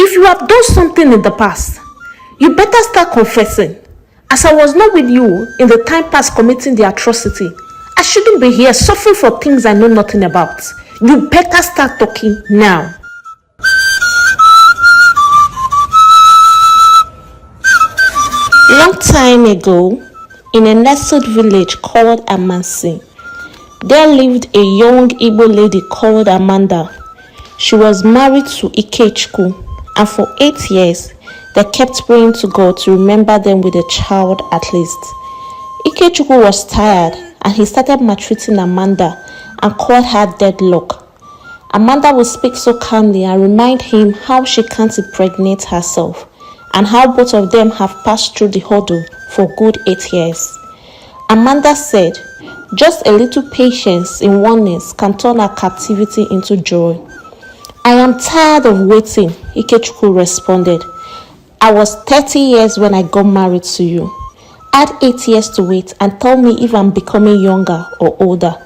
If you have done something in the past, you better start confessing. As I was not with you in the time past committing the atrocity, I shouldn't be here suffering for things I know nothing about. You better start talking now. Long time ago, in a nestled village called Amansi, there lived a young Igbo lady called Amanda. She was married to Ikechukwu, and for 8 years, they kept praying to God to remember them with a child at least. Ikechukwu was tired, and he started maltreating Amanda and called her deadlock. Amanda would speak so calmly and remind him how she can't impregnate herself, and how both of them have passed through the hurdle for good 8 years. Amanda said, just a little patience in oneness can turn our captivity into joy. I am tired of waiting, Ikechukwu responded. I was 30 years when I got married to you. Add 8 years to wait and tell me if I'm becoming younger or older.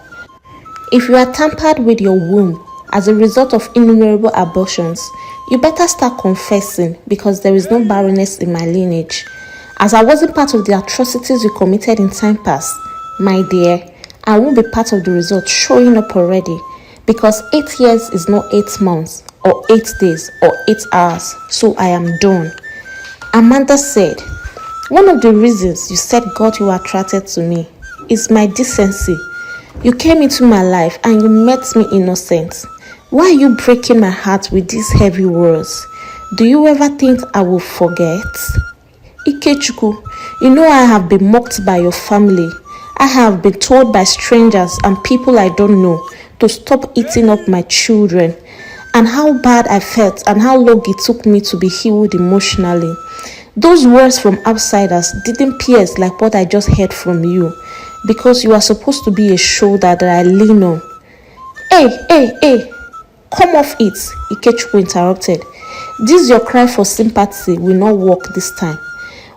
If you are tampered with your womb as a result of innumerable abortions, you better start confessing, because there is no barrenness in my lineage. As I wasn't part of the atrocities you committed in time past, my dear, I won't be part of the result showing up already, because 8 years is not 8 months or 8 days or 8 hours, so I am done. Amanda said, one of the reasons you said God you attracted to me is my decency. You came into my life and you met me innocent. Why are you breaking my heart with these heavy words? Do you ever think I will forget? Ikechukwu, you know I have been mocked by your family. I have been told by strangers and people I don't know to stop eating up my children, and how bad I felt and how long it took me to be healed emotionally. Those words from outsiders didn't pierce like what I just heard from you, because you are supposed to be a shoulder that I lean on. Hey, come off it, Ikechukwu interrupted. This your cry for sympathy will not work this time.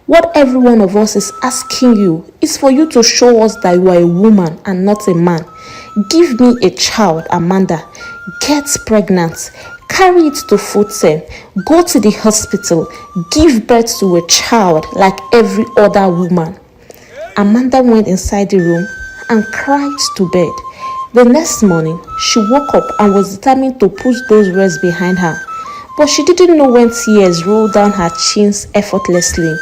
What every one of us is asking you is for you to show us that you are a woman and not a man. Give me a child, Amanda. Get pregnant. Carry it to full term. Go to the hospital. Give birth to a child like every other woman. Amanda went inside the room and cried to bed. The next morning, she woke up and was determined to push those words behind her. But she didn't know when tears rolled down her chins effortlessly.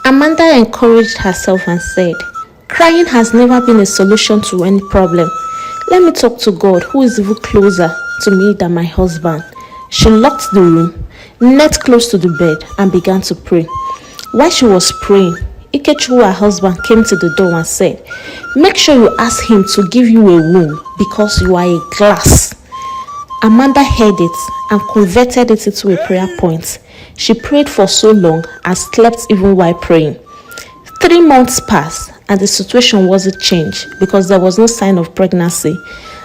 Amanda encouraged herself and said, crying has never been a solution to any problem. Let me talk to God, who is even closer to me than my husband. She locked the room, knelt close to the bed, and began to pray. While she was praying, Ikechukwu, her husband, came to the door and said, make sure you ask him to give you a womb, because you are a glass. Amanda heard it and converted it into a prayer point. She prayed for so long and slept even while praying. 3 months passed and the situation wasn't changed, because there was no sign of pregnancy.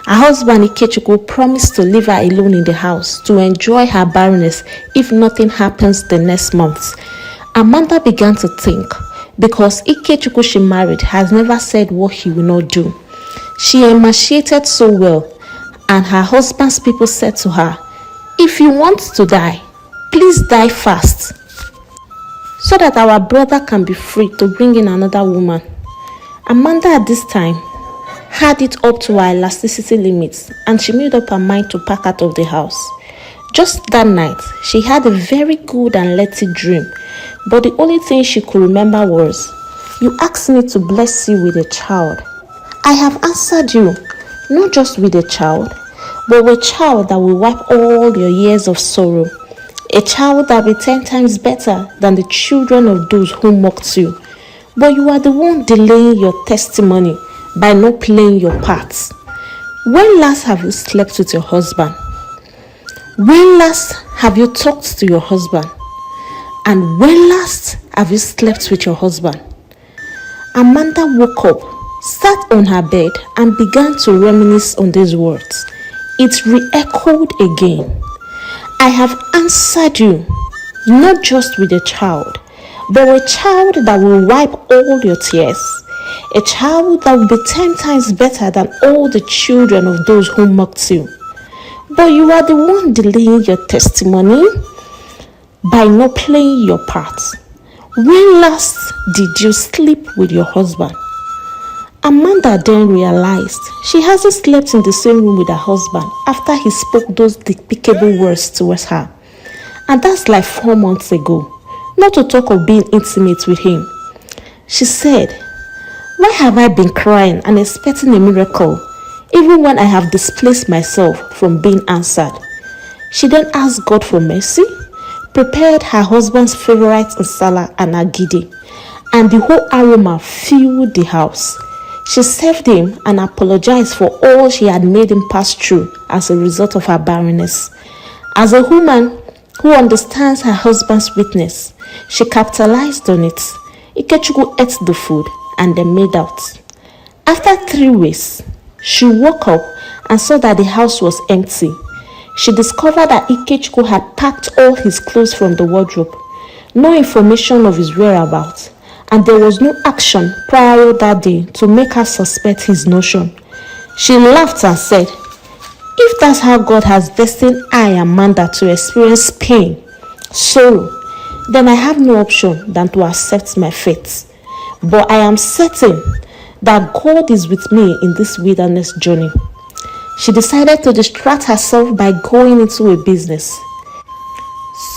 Her husband Ikechukwu promised to leave her alone in the house to enjoy her barrenness if nothing happens the next month. Amanda began to think, because Ikechukwu she married has never said what he will not do. She emaciated so well, and her husband's people said to her, if you want to die, please die fast, so that our brother can be free to bring in another woman. Amanda at this time had it up to her elasticity limits, and she made up her mind to pack out of the house. Just that night, she had a very good and letty dream, but the only thing she could remember was, you asked me to bless you with a child. I have answered you, not just with a child, but with a child that will wipe all your years of sorrow. A child that will be 10 times better than the children of those who mocked you. But you are the one delaying your testimony by not playing your parts. When last have you slept with your husband? When last have you talked to your husband? And when last have you slept with your husband? Amanda woke up, sat on her bed, and began to reminisce on these words. It re-echoed again. I have answered you, not just with a child, but a child that will wipe all your tears. A child that will be 10 times better than all the children of those who mocked you. But you are the one delaying your testimony. by not playing your part. When last did you sleep with your husband? Amanda then realized she hasn't slept in the same room with her husband after he spoke those despicable words towards her. And that's like 4 months ago, not to talk of being intimate with him. She said, "Why have I been crying and expecting a miracle, even when I have displaced myself from being answered?" She then asked God for mercy, prepared her husband's favorite nsala and agidi, and the whole aroma filled the house. She served him and apologized for all she had made him pass through as a result of her barrenness. As a woman who understands her husband's weakness, she capitalized on it. Ikechukwu ate the food and then made out. After 3 weeks, she woke up and saw that the house was empty. She discovered that Ikechukwu had packed all his clothes from the wardrobe. No information of his whereabouts, and there was no action prior that day to make her suspect his notion. She laughed and said, "If that's how God has destined I, Amanda, to experience pain, sorrow, then I have no option than to accept my fate. But I am certain that God is with me in this wilderness journey." She decided to distract herself by going into a business.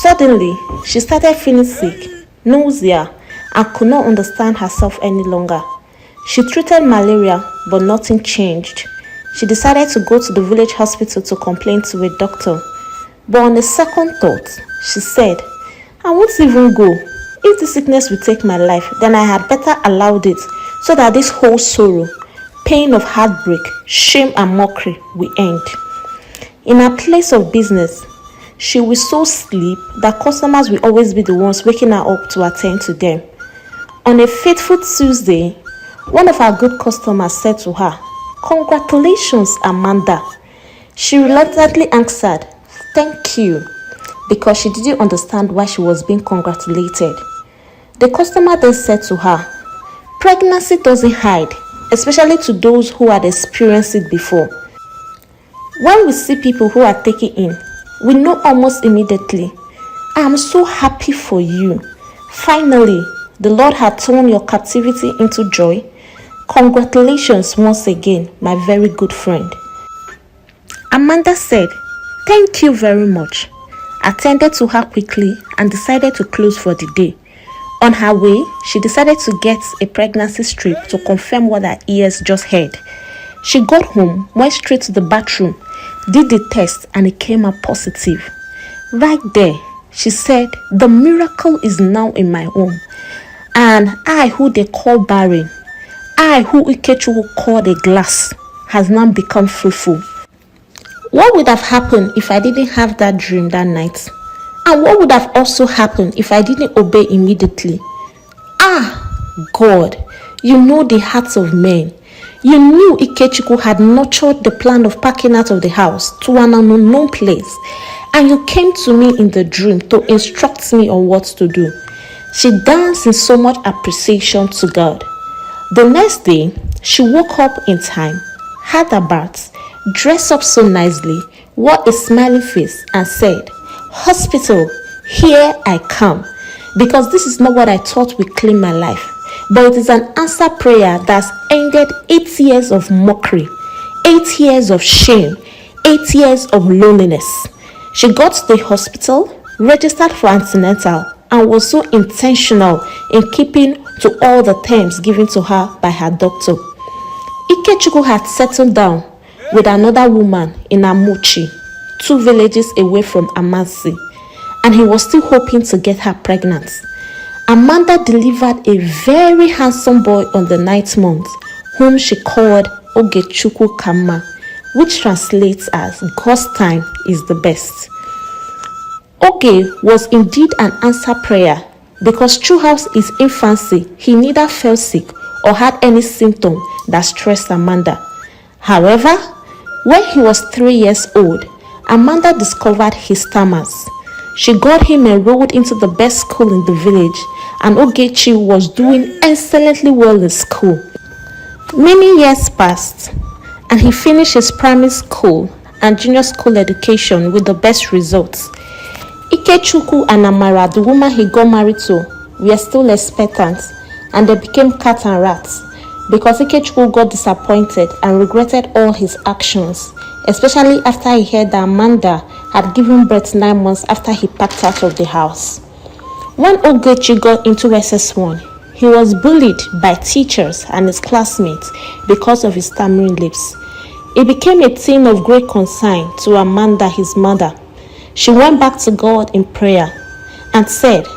Suddenly, she started feeling sick, nausea, and could not understand herself any longer. She treated malaria, but nothing changed. She decided to go to the village hospital to complain to a doctor. But on a second thought, she said, "I won't even go. If the sickness will take my life, then I had better allowed it so that this whole sorrow, pain of heartbreak, shame and mockery will end." In her place of business, she will so sleep that customers will always be the ones waking her up to attend to them. On a fateful Tuesday, one of her good customers said to her, "Congratulations, Amanda." She reluctantly answered, "Thank you," because she didn't understand why she was being congratulated. The customer then said to her, "Pregnancy doesn't hide, especially to those who had experienced it before. When we see people who are taken in, we know almost immediately. I am so happy for you. Finally, the Lord had turned your captivity into joy. Congratulations once again, my very good friend." Amanda said, "Thank you very much," attended to her quickly, and decided to close for the day. On her way, she decided to get a pregnancy strip to confirm what her ears just heard. She got home, went straight to the bathroom, did the test, and it came out positive. Right there, she said, "The miracle is now in my home. And I, who they call barren, I, who Ikechukwu called a glass, has now become fruitful." What would have happened if I didn't have that dream that night? And what would have also happened if I didn't obey immediately? God, you know the hearts of men. You knew Ikechukwu had nurtured the plan of packing out of the house to an unknown place, and you came to me in the dream to instruct me on what to do. She danced in so much appreciation to God. The next day, she woke up in time, had a bath, dressed up so nicely, wore a smiling face, and said, "Hospital, here I come, because this is not what I thought would claim my life, but it is an answered prayer that's ended 8 years of mockery, 8 years of shame, 8 years of loneliness." She got to the hospital, registered for antenatal, and was so intentional in keeping to all the terms given to her by her doctor. Ikechukwu had settled down with another woman in Amuchi, 2 villages away from Amasi, and he was still hoping to get her pregnant. Amanda delivered a very handsome boy on the 9th month, whom she called Ogechukwu Kama, which translates as "God's time is the best." Oge was indeed an answered prayer, because throughout his infancy, he neither fell sick or had any symptom that stressed Amanda. However, when he was 3 years old, Amanda discovered his stammers. She got him enrolled into the best school in the village, and Ogechi was doing excellently well in school. Many years passed, and he finished his primary school and junior school education with the best results. Ikechukwu and Amara, the woman he got married to, were still expectant, and they became cat and rats because Ikechukwu got disappointed and regretted all his actions, especially after he heard that Amanda had given birth 9 months after he packed out of the house. When Ogechi got into SS1, he was bullied by teachers and his classmates because of his stammering lips. It became a thing of great concern to Amanda, his mother. She went back to God in prayer and said,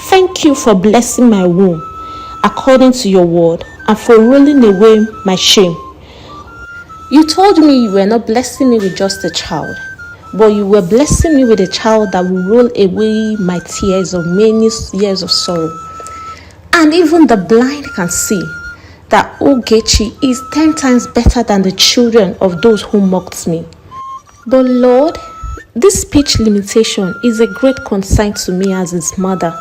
"Thank you for blessing my womb according to your word and for rolling away my shame. You told me you were not blessing me with just a child, but you were blessing me with a child that will roll away my tears of many years of sorrow. And even the blind can see that Ogechi is 10 times better than the children of those who mocked me. But Lord, this speech limitation is a great concern to me as his mother.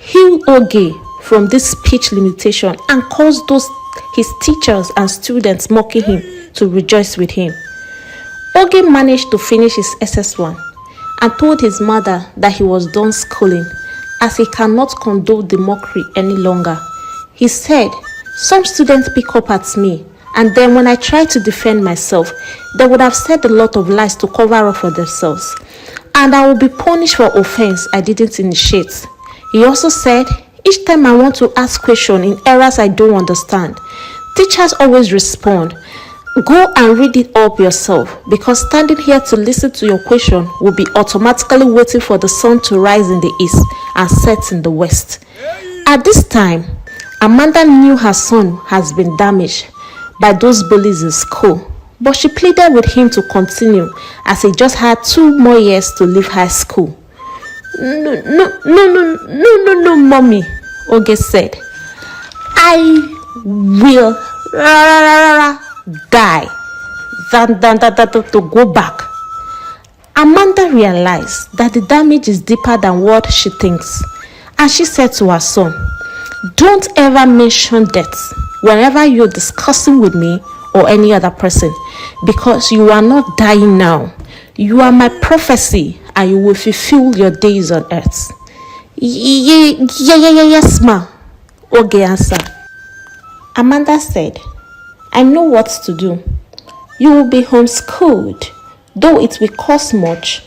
Heal Oge from this speech limitation and cause those his teachers and students mocking him to rejoice with him." Oge managed to finish his SS1 and told his mother that he was done schooling as he cannot condone the mockery any longer. He said, "Some students pick up at me, and then when I try to defend myself, they would have said a lot of lies to cover up for themselves, and I will be punished for offense I didn't initiate." He also said, "Each time I want to ask questions in areas I don't understand, teachers always respond, 'Go and read it up yourself, because standing here to listen to your question will be automatically waiting for the sun to rise in the east and set in the west.'" At this time, Amanda knew her son has been damaged by those bullies in school, but she pleaded with him to continue as he just had 2 more years to leave high school. No, mommy," Oge said. "I will die than to go back." Amanda realized that the damage is deeper than what she thinks, and she said to her son, "Don't ever mention death whenever you're discussing with me or any other person, because you are not dying now. You are my prophecy and you will fulfill your days on earth." Yes, ma," Oge answered. Amanda said, "I know what to do. You will be homeschooled, though it will cost much,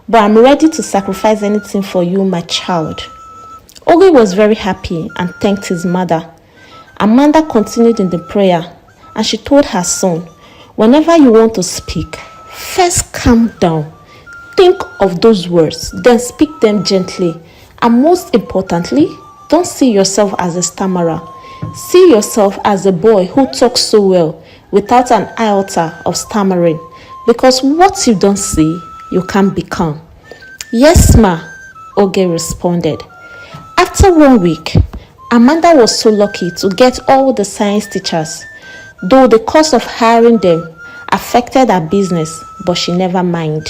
but I'm ready to sacrifice anything for you, my child." Oge was very happy and thanked his mother. Amanda continued in the prayer, and she told her son, "Whenever you want to speak, first calm down. Think of those words, then speak them gently. And most importantly, don't see yourself as a stammerer. See yourself as a boy who talks so well without an iota of stammering, because what you don't see, you can't become." "Yes, ma," Oge responded. After 1 week, Amanda was so lucky to get all the science teachers, though the cost of hiring them affected her business, but she never minded.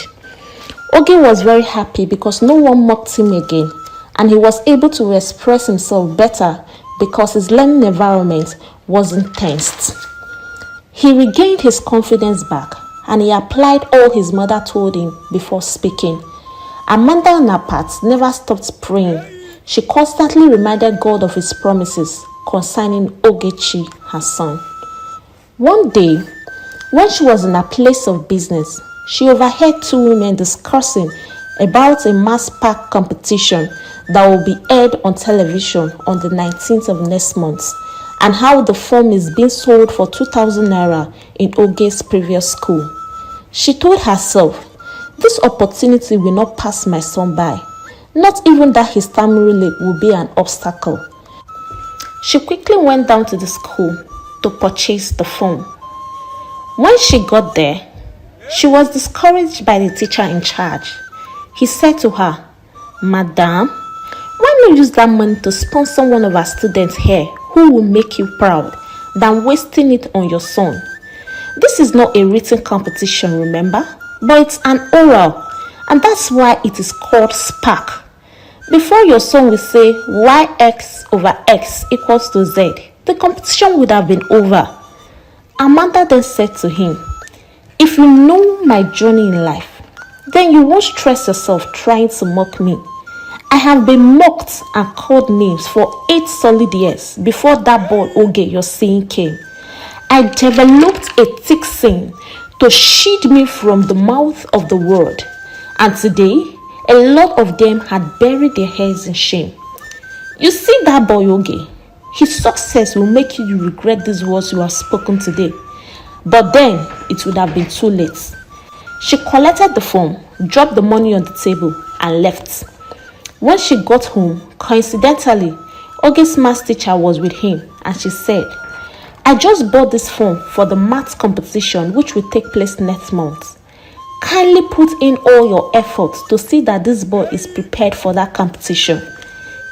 Oge was very happy because no one mocked him again, and he was able to express himself better because his learning environment wasn't tensed. He regained his confidence back, and he applied all his mother told him before speaking. Amanda on her part never stopped praying. She constantly reminded God of his promises concerning Ogechi, her son. One day, when she was in a place of business, she overheard 2 women discussing about a mass pack competition that will be aired on television on the 19th of next month, and how the form is being sold for 2,000 naira in Oge's previous school. She told herself, "This opportunity will not pass my son by. Not even that his stammering lip will be an obstacle." She quickly went down to the school to purchase the form. When she got there, she was discouraged by the teacher in charge. He said to her, "Madam, why not use that money to sponsor one of our students here who will make you proud than wasting it on your son? This is not a written competition, remember, but it's an oral, and that's why it is called Spark. Before your son will say yx over x equals to z, the competition would have been over." Amanda then said to him, "If you know my journey in life, then you won't stress yourself trying to mock me. I have been mocked and called names for 8 solid years before that boy Oge you're seeing came. I developed a thick skin to shield me from the mouth of the world, and today a lot of them had buried their heads in shame. You see that boy Oge? His success will make you regret these words you have spoken today. But then it would have been too late. She collected the form, dropped the money on the table, and left. When she got home, coincidentally, Oge's maths teacher was with him, and she said, I just bought this form for the maths competition which will take place next month. Kindly put in all your efforts to see that this boy is prepared for that competition.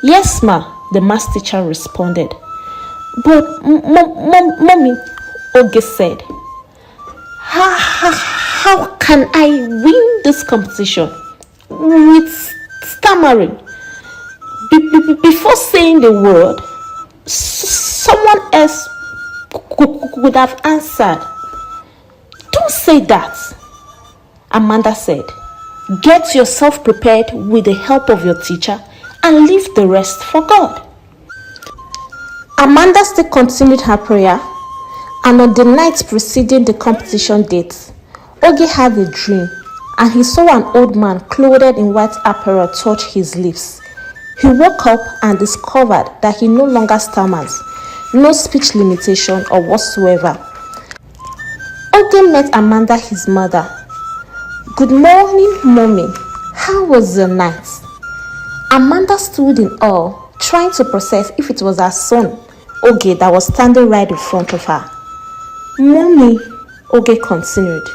Yes, ma, the maths teacher responded. But, mommy, Oge said, how can I win this competition? With stammering. Before saying the word, someone else could have answered. Don't say that, Amanda said. Get yourself prepared with the help of your teacher and leave the rest for God. Amanda still continued her prayer, and on the night preceding the competition date, Oge had a dream, and he saw an old man clothed in white apparel touch his lips. He woke up and discovered that he no longer stammers, no speech limitation or whatsoever. Oge met Amanda, his mother. Good morning, mommy. How was your night? Amanda stood in awe, trying to process if it was her son, Oge, that was standing right in front of her. Mommy, Oge continued,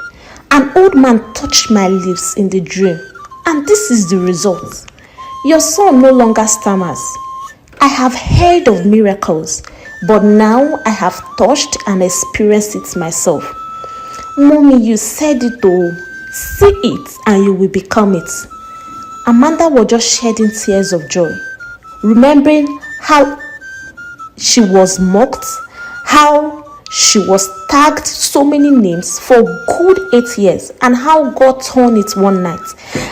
an old man touched my lips in the dream, and this is the result. Your son no longer stammers. I have heard of miracles, but now I have touched and experienced it myself. Mommy, you said it though. See it and you will become it. Amanda was just shedding tears of joy, remembering how she was mocked, how she was tagged so many names for good 8 years, and how God turned it one night,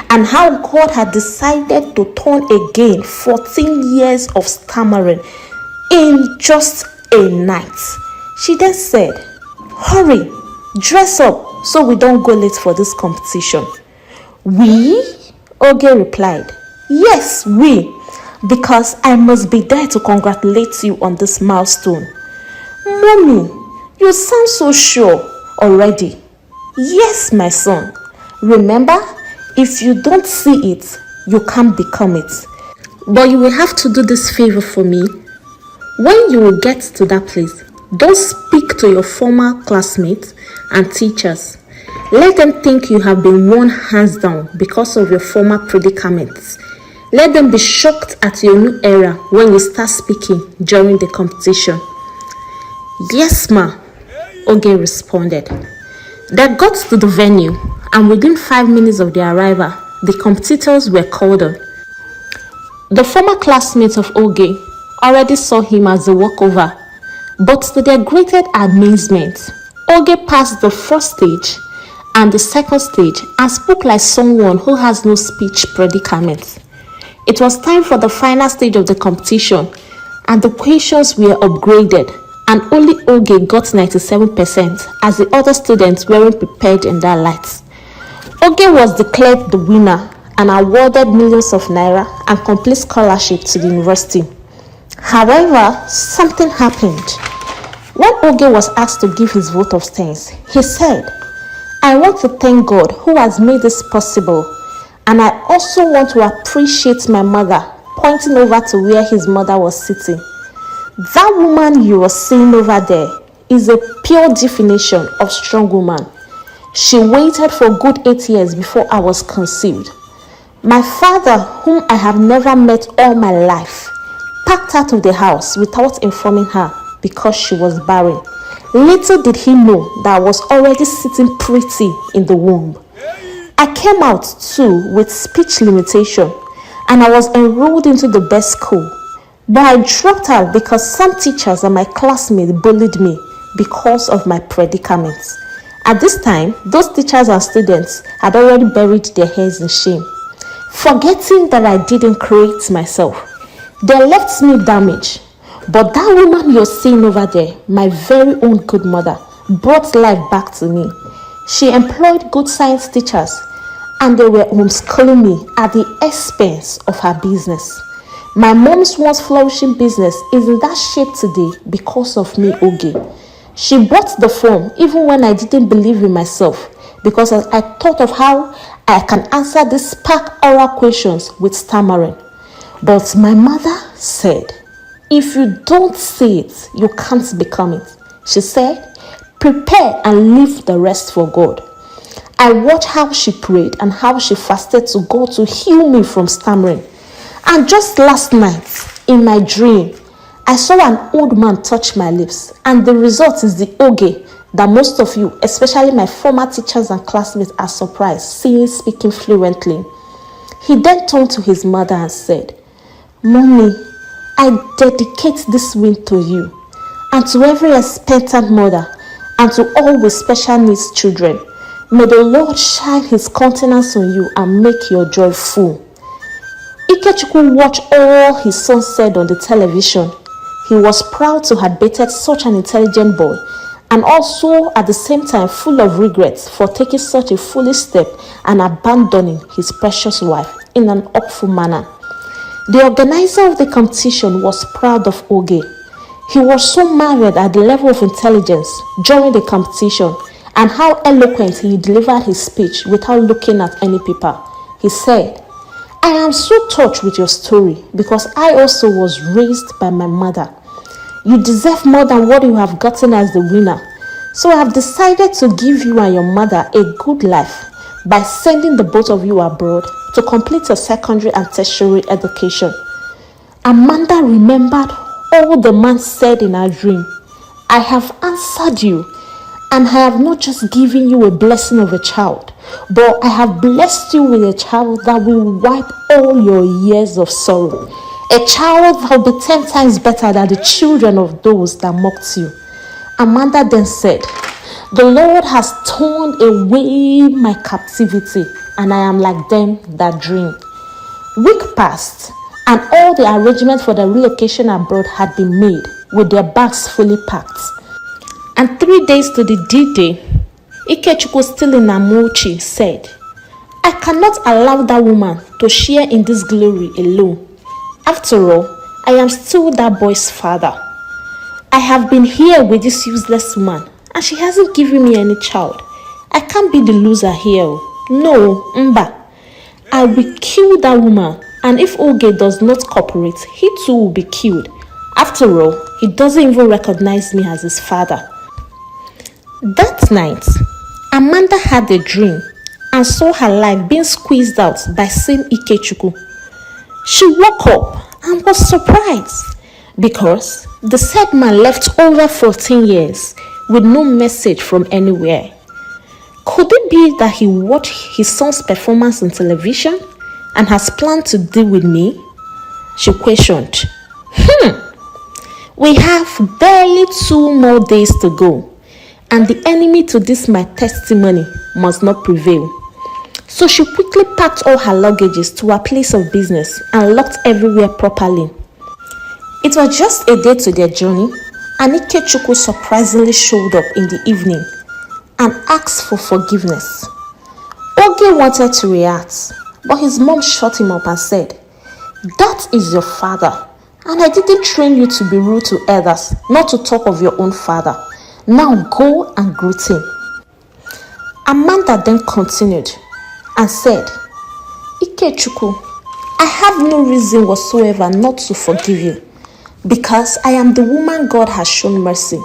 and how God had decided to turn again 14 years of stammering in just a night. She then said, hurry, dress up so we don't go late for this competition. We? Oge replied, yes, we, because I must be there to congratulate you on this milestone. Mommy, you sound so sure already. Yes, my son. Remember, if you don't see it, you can't become it. But you will have to do this favor for me. When you will get to that place, don't speak to your former classmates and teachers. Let them think you have been worn hands down because of your former predicaments. Let them be shocked at your new era when you start speaking during the competition. Yes, ma, Oge responded. They got to the venue, and within 5 minutes of their arrival, the competitors were called on. The former classmates of Oge already saw him as a walkover, but to their greater amazement, Oge passed the first stage and the second stage and spoke like someone who has no speech predicament. It was time for the final stage of the competition, and the questions were upgraded, and only Oge got 97% as the other students weren't prepared in that light. Oge was declared the winner and awarded millions of naira and complete scholarship to the university. However, something happened. When Oge was asked to give his vote of thanks, he said, I want to thank God who has made this possible, and I also want to appreciate my mother, pointing over to where his mother was sitting. That woman you are seeing over there is a pure definition of strong woman. She waited for good 8 years before I was conceived. My father, whom I have never met all my life, packed out of the house without informing her because she was barren. Little did he know that I was already sitting pretty in the womb. I came out too with speech limitation, and I was enrolled into the best school. But I dropped out because some teachers and my classmates bullied me because of my predicaments. At this time, those teachers and students had already buried their heads in shame. forgetting that I didn't create myself. They left me damaged. But that woman you're seeing over there, my very own good mother, brought life back to me. She employed good science teachers and they were homeschooling me at the expense of her business. My mom's once flourishing business is in that shape today because of me, Oge. She bought the phone even when I didn't believe in myself because I thought of how I can answer these spark oral questions with stammering. But my mother said, if you don't say it, you can't become it. She said, prepare and leave the rest for God. I watched how she prayed and how she fasted to God to heal me from stammering. And just last night, in my dream, I saw an old man touch my lips. And the result is the Oge that most of you, especially my former teachers and classmates, are surprised seeing speaking fluently. He then turned to his mother and said, Mommy, I dedicate this win to you and to every expectant mother and to all with special needs children. May the Lord shine his countenance on you and make your joy full. Ikechukwu watched all his son said on the television. He was proud to have dated such an intelligent boy and also at the same time full of regrets for taking such a foolish step and abandoning his precious wife in an awful manner. The organizer of the competition was proud of Oge. He was so marveled at the level of intelligence during the competition and how eloquent he delivered his speech without looking at any paper. He said, I am so touched with your story because I also was raised by my mother. You deserve more than what you have gotten as the winner. So I have decided to give you and your mother a good life by sending the both of you abroad to complete a secondary and tertiary education. Amanda remembered all the man said in her dream. I have answered you, and I have not just given you a blessing of a child, but I have blessed you with a child that will wipe all your years of sorrow. A child that will be 10 times better than the children of those that mocked you. Amanda then said, the Lord has torn away my captivity, and I am like them that dream. Week passed, and all the arrangements for the relocation abroad had been made, with their bags fully packed. And 3 days to the D-Day, Ikechukwu, still in Amochi, said, I cannot allow that woman to share in this glory alone. After all, I am still that boy's father. I have been here with this useless woman, and she hasn't given me any child. I can't be the loser here. No, Mba. I will kill that woman, and if Oge does not cooperate, he too will be killed. After all, he doesn't even recognize me as his father. That night, Amanda had a dream and saw her life being squeezed out by seeing Ikechukwu. She woke up and was surprised because the said man left over 14 years with no message from anywhere. Could it be that he watched his son's performance on television and has planned to deal with me? She questioned. We have barely 2 more days to go, and the enemy to this my testimony must not prevail. So she quickly packed all her luggages to her place of business and locked everywhere properly. It was just a day to their journey, and Ikechukwu surprisingly showed up in the evening and asked for forgiveness. Oge wanted to react, but his mom shut him up and said, that is your father, and I didn't train you to be rude to others, not to talk of your own father. Now go and greet him. Amanda then continued and said, Ikechukwu, I have no reason whatsoever not to forgive you, because I am the woman God has shown mercy.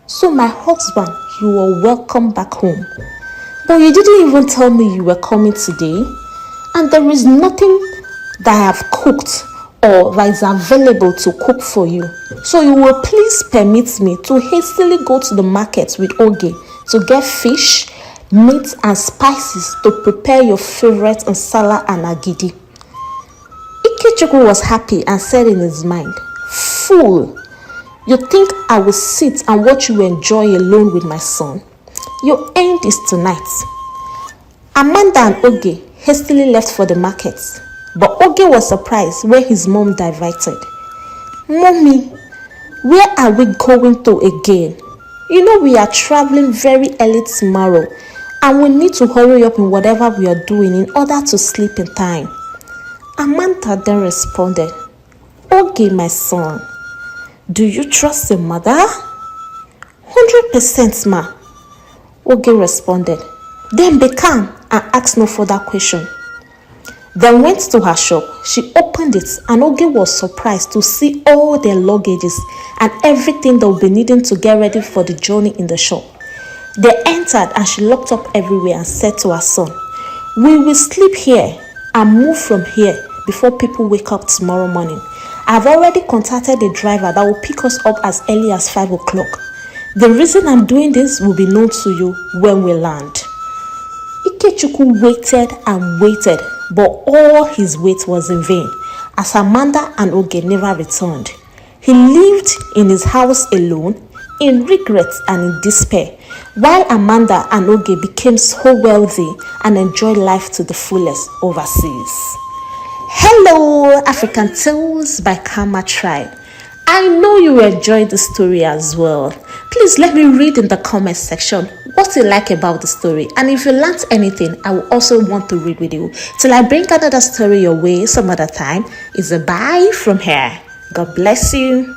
So my husband, you are welcome back home. But you didn't even tell me you were coming today, and there is nothing that I have cooked or that is available to cook for you. So you will please permit me to hastily go to the market with Oge to get fish, meat and spices to prepare your favorite nsala and agidi. Ikechukwu was happy and said in his mind, fool, you think I will sit and watch you enjoy alone with my son? Your end is tonight. Amanda and Oge hastily left for the market. But Oge was surprised when his mom diverted. "Mommy, where are we going to again? You know we are traveling very early tomorrow and we need to hurry up in whatever we are doing in order to sleep in time." Amanda then responded, "Oge, my son, do you trust your mother?" "100%, ma," Oge responded. "Then be calm and ask no further question." Then went to her shop. She opened it and Oge was surprised to see all their luggages and everything they would be needing to get ready for the journey in the shop. They entered and she locked up everywhere and said to her son, "We will sleep here and move from here before people wake up tomorrow morning. I've already contacted a driver that will pick us up as early as 5 o'clock. The reason I'm doing this will be known to you when we land." Ikechukwu waited and waited, but all his wait was in vain, as Amanda and Oge never returned. He lived in his house alone, in regret and in despair, while Amanda and Oge became so wealthy and enjoyed life to the fullest overseas. Hello, African Tales by Karma Tribe. I know you enjoyed the story as well. Please let me read in the comment section what you like about the story, and if you learned anything, I will also want to read with you. Till I bring another story your way some other time, it's a bye from here. God bless you.